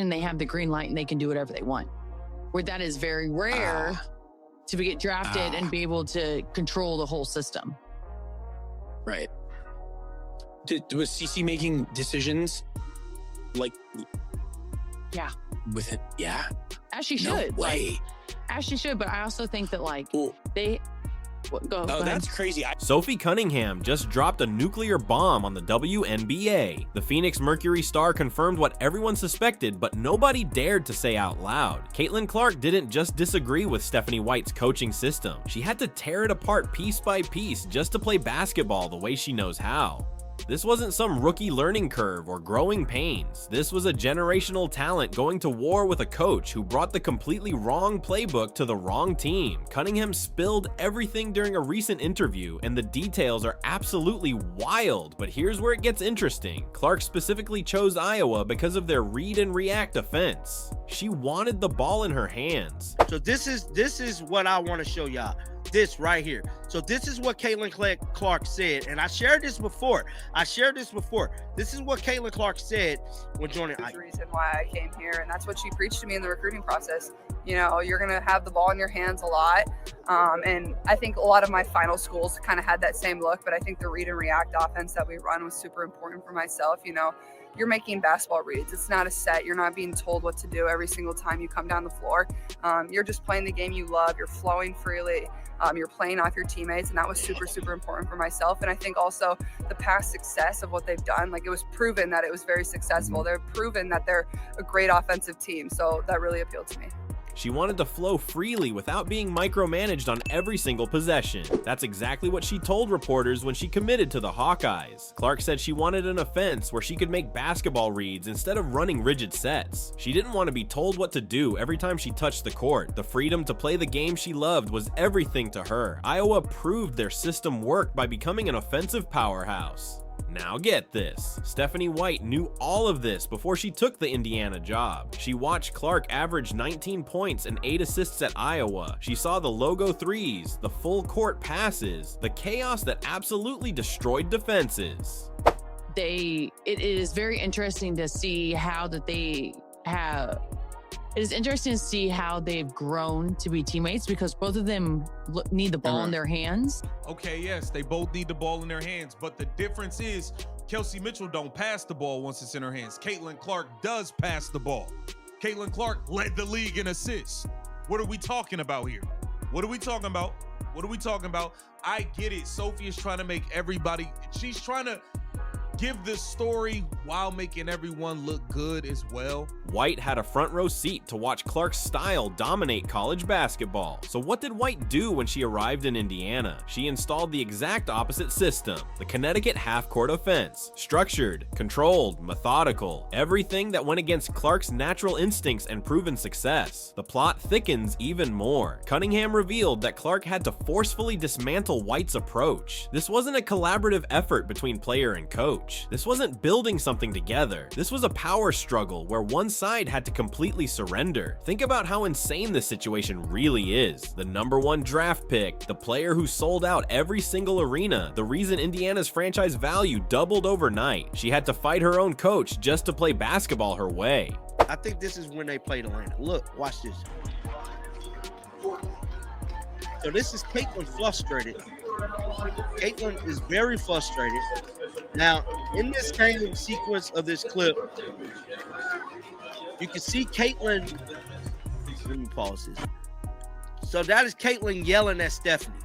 they have the green light and they can do whatever they want. Where that is very rare to get drafted and be able to control the whole system. Right. Was CC making decisions like? Yeah. With it, yeah. As she No should. way. As she should, but I also think that go ahead. That's crazy. Sophie Cunningham just dropped a nuclear bomb on the WNBA. The Phoenix Mercury star confirmed what everyone suspected, but nobody dared to say out loud. Caitlin Clark didn't just disagree with Stephanie White's coaching system. She had to tear it apart piece by piece just to play basketball the way she knows how. This wasn't some rookie learning curve or growing pains. This was a generational talent going to war with a coach who brought the completely wrong playbook to the wrong team. Cunningham spilled everything during a recent interview, and the details are absolutely wild, but here's where it gets interesting. Clark specifically chose Iowa because of their read and react offense. She wanted the ball in her hands. So this is what I want to show y'all. This right here. So this is what Caitlin Clark said, and I shared this before. This is what Caitlin Clark said when joining That's the reason why I came here, and that's what she preached to me in the recruiting process. You know, you're going to have the ball in your hands a lot, and I think a lot of my final schools kind of had that same look, but I think the read and react offense that we run was super important for myself. You know, you're making basketball reads. It's not a set. You're not being told what to do every single time you come down the floor. You're just playing the game you love. You're flowing freely. You're playing off your teammates, and that was super, super important for myself. And I think also the past success of what they've done, like it was proven that it was very successful. They've proven that they're a great offensive team. So that really appealed to me. She wanted to flow freely without being micromanaged on every single possession. That's exactly what she told reporters when she committed to the Hawkeyes. Clark said she wanted an offense where she could make basketball reads instead of running rigid sets. She didn't want to be told what to do every time she touched the court. The freedom to play the game she loved was everything to her. Iowa proved their system worked by becoming an offensive powerhouse. Now get this, Stephanie White knew all of this before she took the Indiana job. She watched Clark average 19 points and 8 assists at Iowa. She saw the logo threes, the full court passes, the chaos that absolutely destroyed defenses. It is very interesting to see how that they have. It is interesting to see how they've grown to be teammates because both of them need the ball in their hands. Okay, yes, they both need the ball in their hands, but the difference is Kelsey Mitchell don't pass the ball once it's in her hands. Caitlin Clark does pass the ball. Caitlin Clark led the league in assists. What are we talking about here? What are we talking about? I get it. Sophie is trying to make everybody, she's trying to give this story while making everyone look good as well. White had a front row seat to watch Clark's style dominate college basketball. So what did White do when she arrived in Indiana? She installed the exact opposite system, the Connecticut half-court offense. Structured, controlled, methodical, everything that went against Clark's natural instincts and proven success. The plot thickens even more. Cunningham revealed that Clark had to forcefully dismantle White's approach. This wasn't a collaborative effort between player and coach. This wasn't building something together. This was a power struggle where one side had to completely surrender. Think about how insane this situation really is. The #1 draft pick, the player who sold out every single arena, the reason Indiana's franchise value doubled overnight. She had to fight her own coach just to play basketball her way. I think this is when they played Atlanta. Look, watch this. So this is Caitlin frustrated. Caitlin is very frustrated. Now, in this same sequence of this clip, you can see Caitlin. Let me pause this. So that is Caitlin yelling at Stephanie.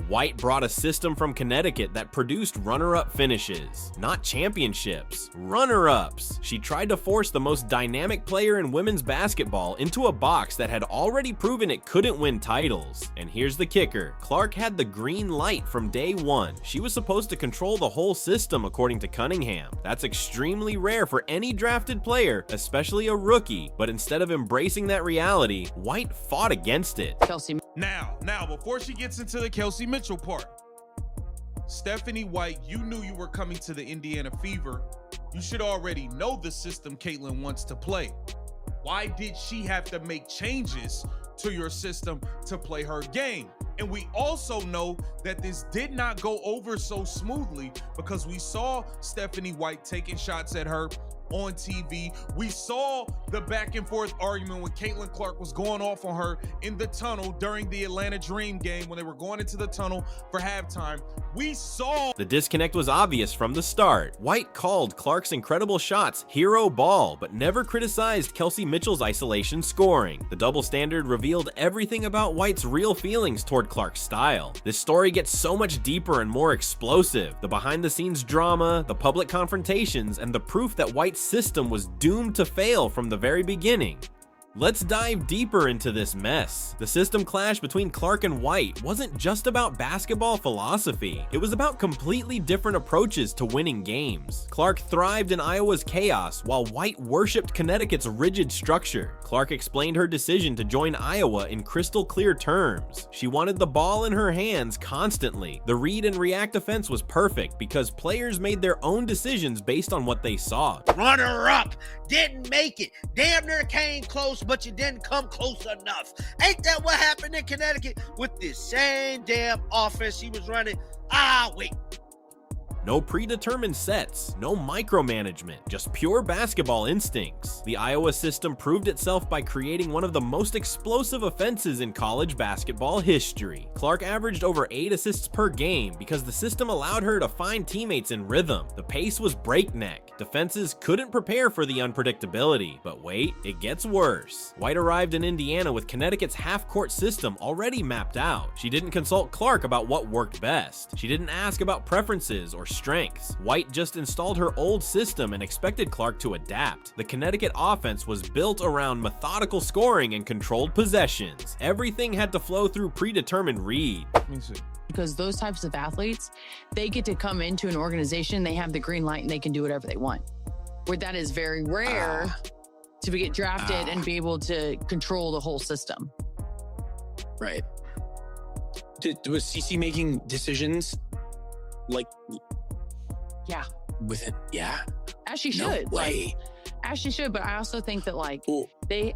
White brought a system from Connecticut that produced runner-up finishes, not championships, runner-ups. She tried to force the most dynamic player in women's basketball into a box that had already proven it couldn't win titles. And here's the kicker, Clark had the green light from day one. She was supposed to control the whole system according to Cunningham. That's extremely rare for any drafted player, especially a rookie, but instead of embracing that reality, White fought against it. Kelsey. Now, before she gets into the Kelsey Mitchell part, Stephanie White, you knew you were coming to the Indiana Fever. You should already know the system Caitlin wants to play. Why did she have to make changes to your system to play her game? And we also know that this did not go over so smoothly because we saw Stephanie White taking shots at her on TV. We saw the back and forth argument when Caitlin Clark was going off on her in the tunnel during the Atlanta Dream game when they were going into the tunnel for halftime. We saw the disconnect was obvious from the start. White called Clark's incredible shots hero ball, but never criticized Kelsey Mitchell's isolation scoring. The double standard revealed everything about White's real feelings toward Clark's style. This story gets so much deeper and more explosive. The behind-the-scenes drama, the public confrontations, and the proof that White's system was doomed to fail from the very beginning. Let's dive deeper into this mess. The system clash between Clark and White wasn't just about basketball philosophy. It was about completely different approaches to winning games. Clark thrived in Iowa's chaos, while White worshipped Connecticut's rigid structure. Clark explained her decision to join Iowa in crystal clear terms. She wanted the ball in her hands constantly. The read and react offense was perfect because players made their own decisions based on what they saw. Runner up, didn't make it, damn near came close, but you didn't come close enough. Ain't that what happened in Connecticut with this same damn offense she was running? Wait. No predetermined sets, no micromanagement, just pure basketball instincts. The Iowa system proved itself by creating one of the most explosive offenses in college basketball history. Clark averaged over 8 assists per game because the system allowed her to find teammates in rhythm. The pace was breakneck. Defenses couldn't prepare for the unpredictability. But wait, it gets worse. White arrived in Indiana with Connecticut's half-court system already mapped out. She didn't consult Clark about what worked best. She didn't ask about preferences or strengths. White just installed her old system and expected Clark to adapt. The Connecticut offense was built around methodical scoring and controlled possessions. Everything had to flow through predetermined read. Let me see. Because those types of athletes, they get to come into an organization, they have the green light and they can do whatever they want. Where that is very rare to get drafted and be able to control the whole system. Right. Was CC making decisions like Yeah. with it? Yeah. As she No should. way. As she should, but I also think that they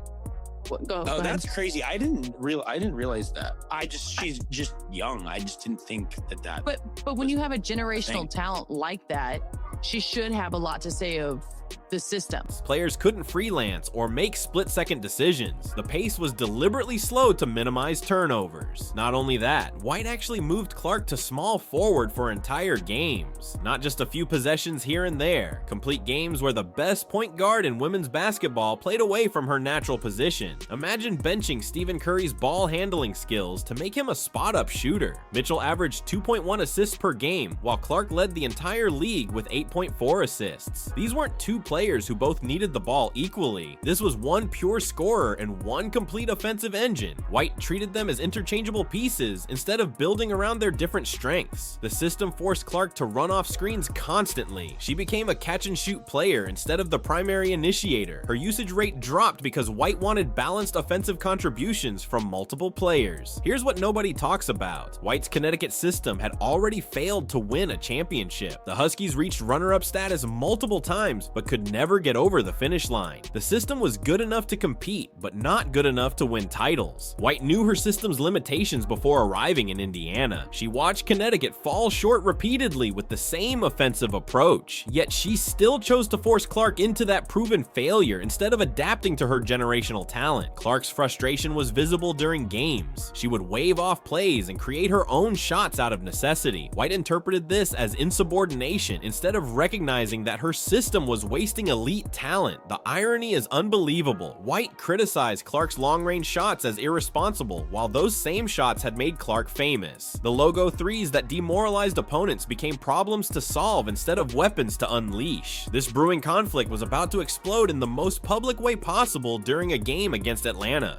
go Oh, ahead. that's crazy. I didn't realize that. She's just young. I just didn't think that. But when you have a generational Thing. talent like that, she should have a lot to say of the system. Players couldn't freelance or make split-second decisions. The pace was deliberately slow to minimize turnovers. Not only that, White actually moved Clark to small forward for entire games. Not just a few possessions here and there. Complete games where the best point guard in women's basketball played away from her natural position. Imagine benching Stephen Curry's ball handling skills to make him a spot-up shooter. Mitchell averaged 2.1 assists per game, while Clark led the entire league with 8.4 assists. These weren't two players who both needed the ball equally. This was one pure scorer and one complete offensive engine. White treated them as interchangeable pieces instead of building around their different strengths. The system forced Clark to run off screens constantly. She became a catch-and-shoot player instead of the primary initiator. Her usage rate dropped because White wanted balanced offensive contributions from multiple players. Here's what nobody talks about. White's Connecticut system had already failed to win a championship. The Huskies reached runner-up status multiple times, but could never get over the finish line. The system was good enough to compete, but not good enough to win titles. White knew her system's limitations before arriving in Indiana. She watched Connecticut fall short repeatedly with the same offensive approach, yet she still chose to force Clark into that proven failure instead of adapting to her generational talent. Clark's frustration was visible during games. She would wave off plays and create her own shots out of necessity. White interpreted this as insubordination instead of recognizing that her system was wasting elite talent. The irony is unbelievable. White criticized Clark's long-range shots as irresponsible, while those same shots had made Clark famous. The logo threes that demoralized opponents became problems to solve instead of weapons to unleash. This brewing conflict was about to explode in the most public way possible during a game against Atlanta.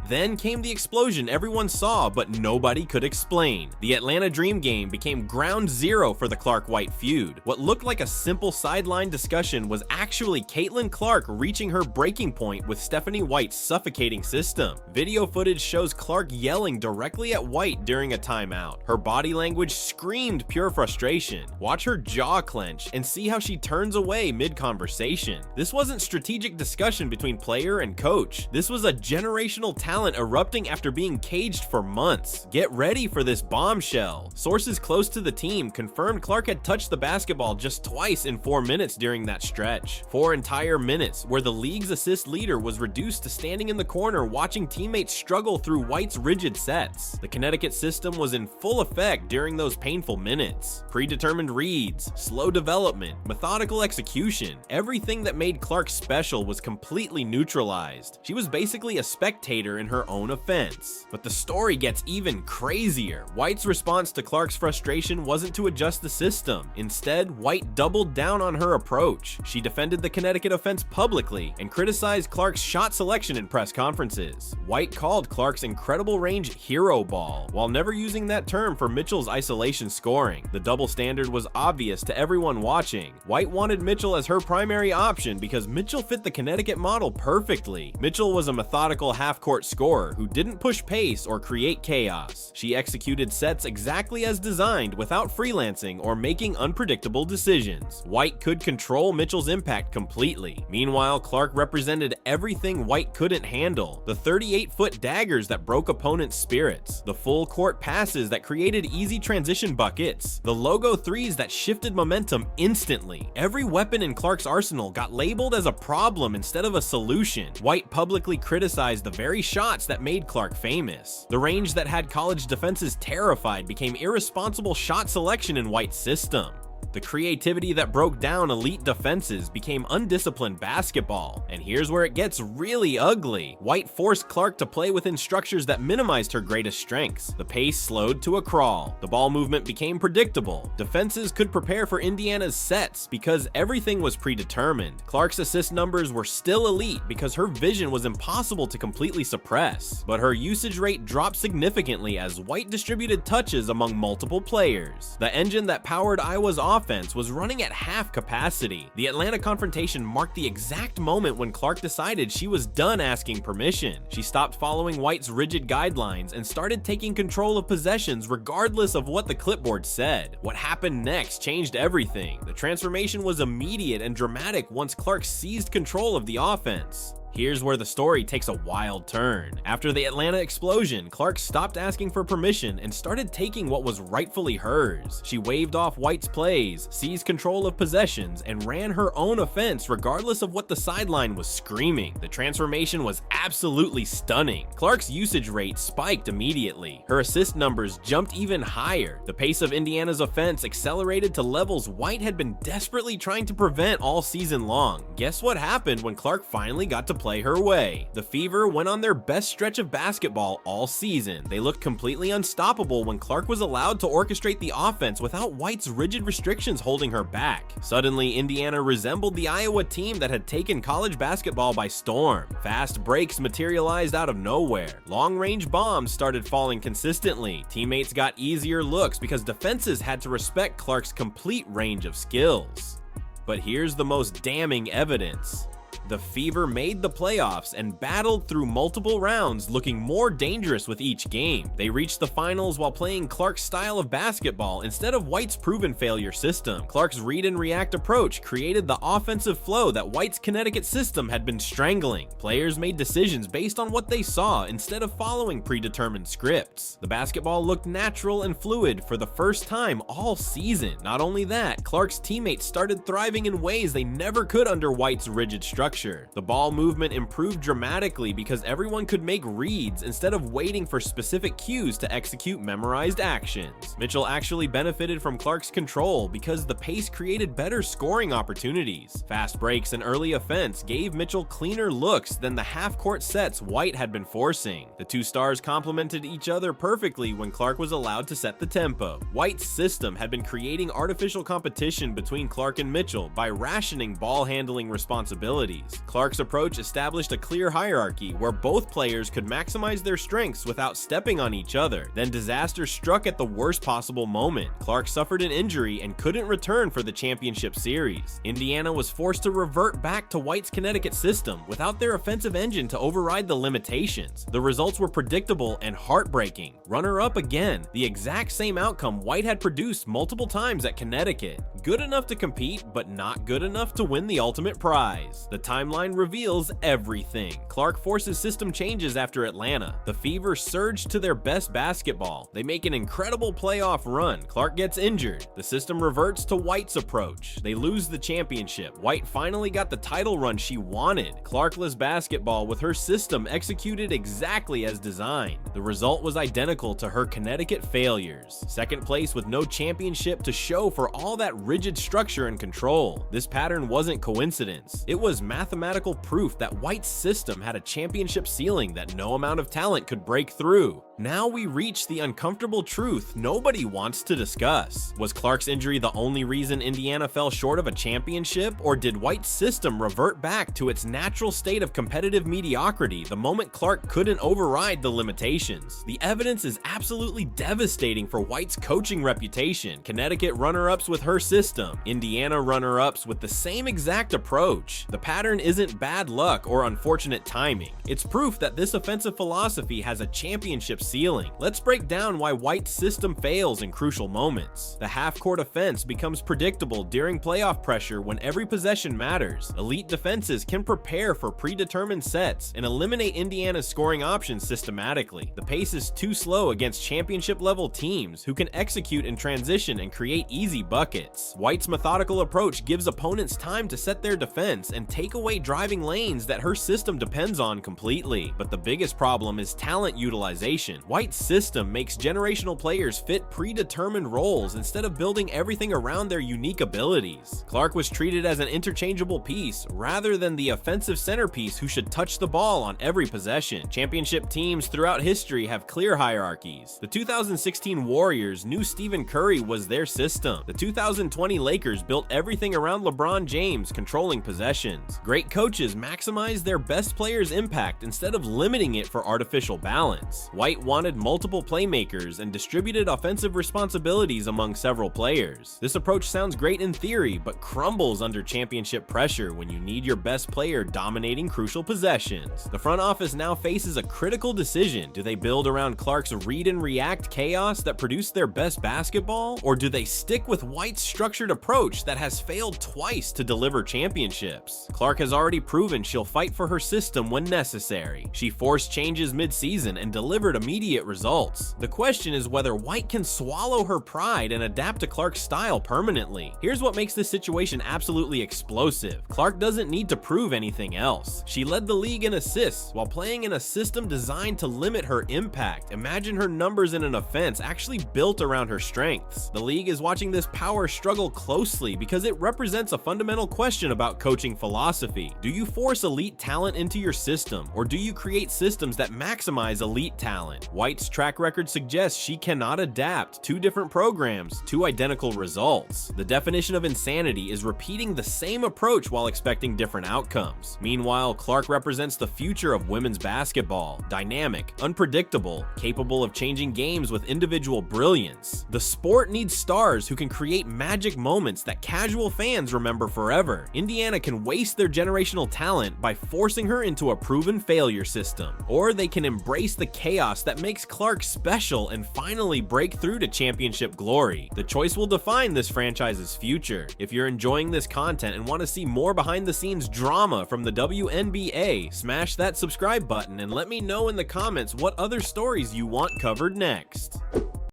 Then came the explosion everyone saw but nobody could explain. The Atlanta Dream game became ground zero for the Clark-White feud. What looked like a simple sideline discussion was actually Caitlin Clark reaching her breaking point with Stephanie White's suffocating system. Video footage shows Clark yelling directly at White during a timeout. Her body language screamed pure frustration. Watch her jaw clench and see how she turns away mid-conversation. This wasn't strategic discussion between player and coach. This was a generational talent talent erupting after being caged for months. Get ready for this bombshell. Sources close to the team confirmed Clark had touched the basketball just twice in 4 minutes during that stretch. 4 entire minutes where the league's assist leader was reduced to standing in the corner watching teammates struggle through White's rigid sets. The Connecticut system was in full effect during those painful minutes. Predetermined reads, slow development, methodical execution, everything that made Clark special was completely neutralized. She was basically a spectator in her own offense. But the story gets even crazier. White's response to Clark's frustration wasn't to adjust the system. Instead, White doubled down on her approach. She defended the Connecticut offense publicly and criticized Clark's shot selection in press conferences. White called Clark's incredible range hero ball, while never using that term for Mitchell's isolation scoring. The double standard was obvious to everyone watching. White wanted Mitchell as her primary option because Mitchell fit the Connecticut model perfectly. Mitchell was a methodical half-court scorer who didn't push pace or create chaos. She executed sets exactly as designed without freelancing or making unpredictable decisions. White could control Mitchell's impact completely. Meanwhile, Clark represented everything White couldn't handle. The 38-foot daggers that broke opponents' spirits, the full court passes that created easy transition buckets, the logo threes that shifted momentum instantly. Every weapon in Clark's arsenal got labeled as a problem instead of a solution. White publicly criticized the very shots that made Clark famous. The range that had college defenses terrified became irresponsible shot selection in White's system. The creativity that broke down elite defenses became undisciplined basketball. And here's where it gets really ugly. White forced Clark to play within structures that minimized her greatest strengths. The pace slowed to a crawl. The ball movement became predictable. Defenses could prepare for Indiana's sets because everything was predetermined. Clark's assist numbers were still elite because her vision was impossible to completely suppress. But her usage rate dropped significantly as White distributed touches among multiple players. The engine that powered Iowa's offense was running at half capacity. The Atlanta confrontation marked the exact moment when Clark decided she was done asking permission. She stopped following White's rigid guidelines and started taking control of possessions regardless of what the clipboard said. What happened next changed everything. The transformation was immediate and dramatic once Clark seized control of the offense. Here's where the story takes a wild turn. After the Atlanta explosion, Clark stopped asking for permission and started taking what was rightfully hers. She waved off White's plays, seized control of possessions, and ran her own offense regardless of what the sideline was screaming. The transformation was absolutely stunning. Clark's usage rate spiked immediately. Her assist numbers jumped even higher. The pace of Indiana's offense accelerated to levels White had been desperately trying to prevent all season long. Guess what happened when Clark finally got to play her way? The Fever went on their best stretch of basketball all season. They looked completely unstoppable when Clark was allowed to orchestrate the offense without White's rigid restrictions holding her back. Suddenly, Indiana resembled the Iowa team that had taken college basketball by storm. Fast breaks materialized out of nowhere. Long-range bombs started falling consistently. Teammates got easier looks because defenses had to respect Clark's complete range of skills. But here's the most damning evidence. The Fever made the playoffs and battled through multiple rounds, looking more dangerous with each game. They reached the finals while playing Clark's style of basketball instead of White's proven failure system. Clark's read and react approach created the offensive flow that White's Connecticut system had been strangling. Players made decisions based on what they saw instead of following predetermined scripts. The basketball looked natural and fluid for the first time all season. Not only that, Clark's teammates started thriving in ways they never could under White's rigid structure. The ball movement improved dramatically because everyone could make reads instead of waiting for specific cues to execute memorized actions. Mitchell actually benefited from Clark's control because the pace created better scoring opportunities. Fast breaks and early offense gave Mitchell cleaner looks than the half-court sets White had been forcing. The two stars complemented each other perfectly when Clark was allowed to set the tempo. White's system had been creating artificial competition between Clark and Mitchell by rationing ball handling responsibilities. Clark's approach established a clear hierarchy where both players could maximize their strengths without stepping on each other. Then disaster struck at the worst possible moment. Clark suffered an injury and couldn't return for the championship series. Indiana was forced to revert back to White's Connecticut system without their offensive engine to override the limitations. The results were predictable and heartbreaking. Runner-up again, the exact same outcome White had produced multiple times at Connecticut. Good enough to compete, but not good enough to win the ultimate prize. The timeline reveals everything. Clark forces system changes after Atlanta. The Fever surge to their best basketball. They make an incredible playoff run. Clark gets injured. The system reverts to White's approach. They lose the championship. White finally got the title run she wanted. Clarkless basketball with her system executed exactly as designed. The result was identical to her Connecticut failures. Second place with no championship to show for all that rigid structure and control. This pattern wasn't coincidence. It was mathematical proof that White's system had a championship ceiling that no amount of talent could break through. Now we reach the uncomfortable truth nobody wants to discuss. Was Clark's injury the only reason Indiana fell short of a championship, or did White's system revert back to its natural state of competitive mediocrity the moment Clark couldn't override the limitations? The evidence is absolutely devastating for White's coaching reputation. Connecticut runner-ups with her system, Indiana runner-ups with the same exact approach. The pattern isn't bad luck or unfortunate timing. It's proof that this offensive philosophy has a championship ceiling. Let's break down why White's system fails in crucial moments. The half-court offense becomes predictable during playoff pressure when every possession matters. Elite defenses can prepare for predetermined sets and eliminate Indiana's scoring options systematically. The pace is too slow against championship-level teams who can execute in transition and create easy buckets. White's methodical approach gives opponents time to set their defense and take away driving lanes that her system depends on completely. But the biggest problem is talent utilization. White's system makes generational players fit predetermined roles instead of building everything around their unique abilities. Clark was treated as an interchangeable piece rather than the offensive centerpiece who should touch the ball on every possession. Championship teams throughout history have clear hierarchies. The 2016 Warriors knew Stephen Curry was their system. The 2020 Lakers built everything around LeBron James controlling possessions. Great coaches maximize their best players' impact instead of limiting it for artificial balance. White wanted multiple playmakers and distributed offensive responsibilities among several players. This approach sounds great in theory, but crumbles under championship pressure when you need your best player dominating crucial possessions. The front office now faces a critical decision. Do they build around Clark's read and react chaos that produced their best basketball, or do they stick with White's structured approach that has failed twice to deliver championships? Clark has already proven she'll fight for her system when necessary. She forced changes mid-season and delivered immediate results. The question is whether White can swallow her pride and adapt to Clark's style permanently. Here's what makes this situation absolutely explosive. Clark doesn't need to prove anything else. She led the league in assists while playing in a system designed to limit her impact. Imagine her numbers in an offense actually built around her strengths. The league is watching this power struggle closely because it represents a fundamental question about coaching philosophy. Do you force elite talent into your system, or do you create systems that maximize elite talent? White's track record suggests she cannot adapt two different programs, two identical results. The definition of insanity is repeating the same approach while expecting different outcomes. Meanwhile, Clark represents the future of women's basketball: dynamic, unpredictable, capable of changing games with individual brilliance. The sport needs stars who can create magic moments that casual fans remember forever. Indiana can waste their generational talent by forcing her into a proven failure system, or they can embrace the chaos that makes Clark special and finally break through to championship glory. The choice will define this franchise's future. If you're enjoying this content and want to see more behind the scenes drama from the WNBA, smash that subscribe button and let me know in the comments what other stories you want covered next.